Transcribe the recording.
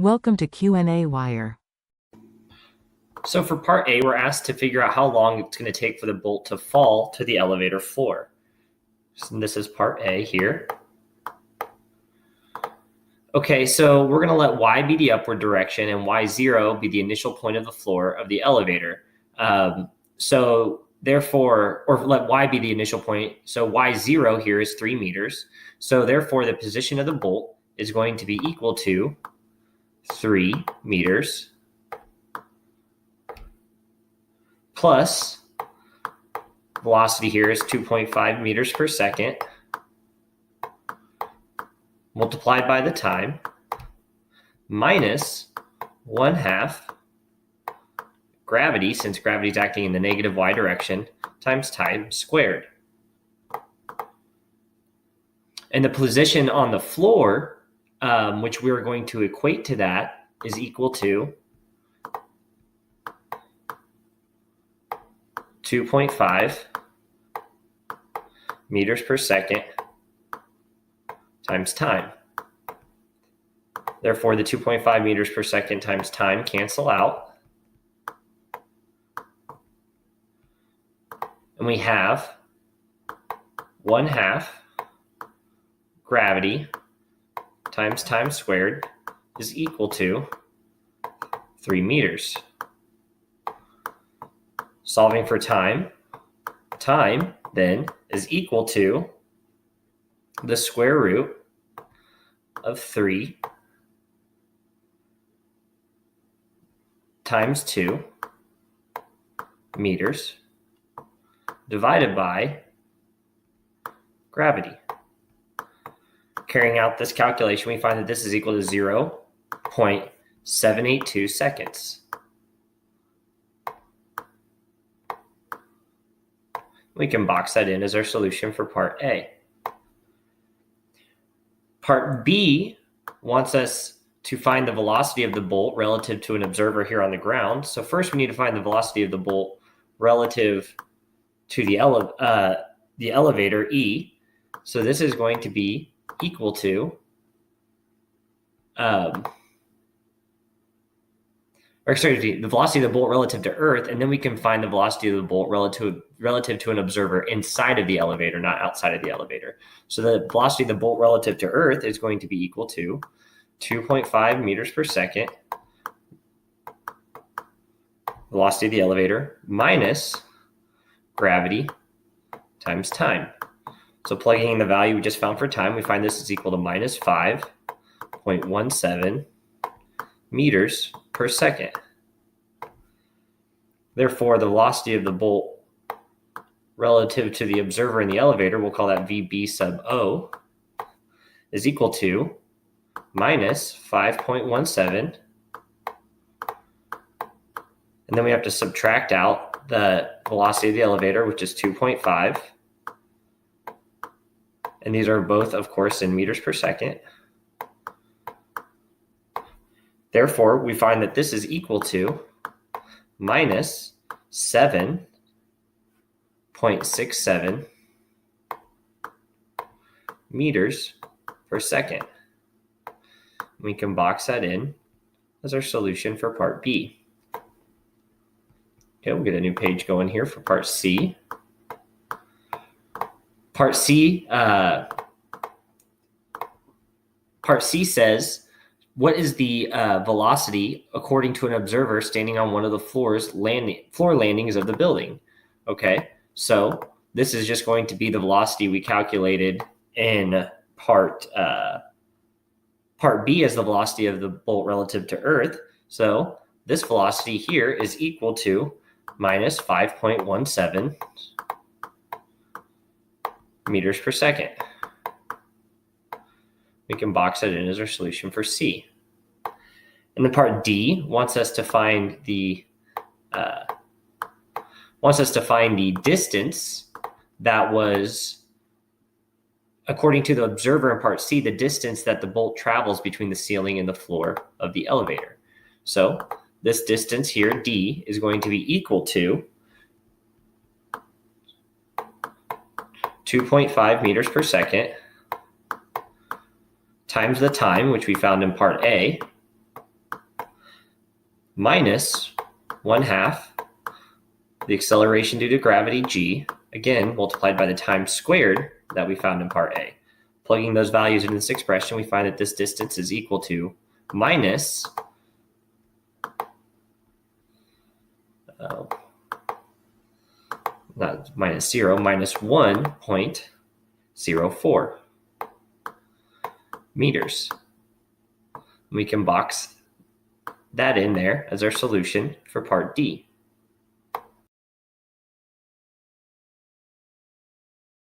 Welcome to qnawire. So for part A, we're asked to figure out how long it's going to take for the bolt to fall to the elevator floor. So this is part A here. Okay, so we're going to let y be the upward direction and y0 be the initial point of the floor of the elevator. So therefore, or let y be the initial point. So y0 here is 3 meters. So therefore, the position of the bolt is going to be equal to 3 meters plus velocity here is 2.5 meters per second multiplied by the time minus 1/2 gravity, since gravity is acting in the negative y direction, times time squared. And the position on the floor, which we're going to equate to that, is equal to 2.5 meters per second times time. Therefore, the 2.5 meters per second times time cancel out. And we have 1/2 gravity times time squared is equal to 3 meters. Solving for time then is equal to the square root of 3 times 2 meters divided by gravity. Carrying out this calculation, we find that this is equal to 0.782 seconds. We can box that in as our solution for part A. Part B wants us to find the velocity of the bolt relative to an observer here on the ground. So first we need to find the velocity of the bolt relative to the elevator E. So this is going to be equal to, the velocity of the bolt relative to Earth, and then we can find the velocity of the bolt relative to an observer inside of the elevator, not outside of the elevator. So the velocity of the bolt relative to Earth is going to be equal to 2.5 meters per second velocity of the elevator minus gravity times time. So plugging in the value we just found for time, we find this is equal to minus 5.17 meters per second. Therefore, the velocity of the bolt relative to the observer in the elevator, we'll call that VB sub O, is equal to minus 5.17. And then we have to subtract out the velocity of the elevator, which is 2.5. And these are both, of course, in meters per second. Therefore, we find that this is equal to minus 7.67 meters per second. We can box that in as our solution for part B. Okay, we'll get a new page going here for part C. Part C says, what is the velocity according to an observer standing on one of the floor landings of the building? Okay, so this is just going to be the velocity we calculated in part B as the velocity of the bolt relative to Earth. So this velocity here is equal to minus 5.17 meters per second. We can box that in as our solution for C. And then part D wants us to find the distance that was, according to the observer in part C, the distance that the bolt travels between the ceiling and the floor of the elevator. So this distance here, D, is going to be equal to 2.5 meters per second times the time, which we found in part A, minus 1/2 the acceleration due to gravity, g, again, multiplied by the time squared that we found in part A. Plugging those values into this expression, we find that this distance is equal to minus not minus 0, minus 1.04 meters. We can box that in there as our solution for part D.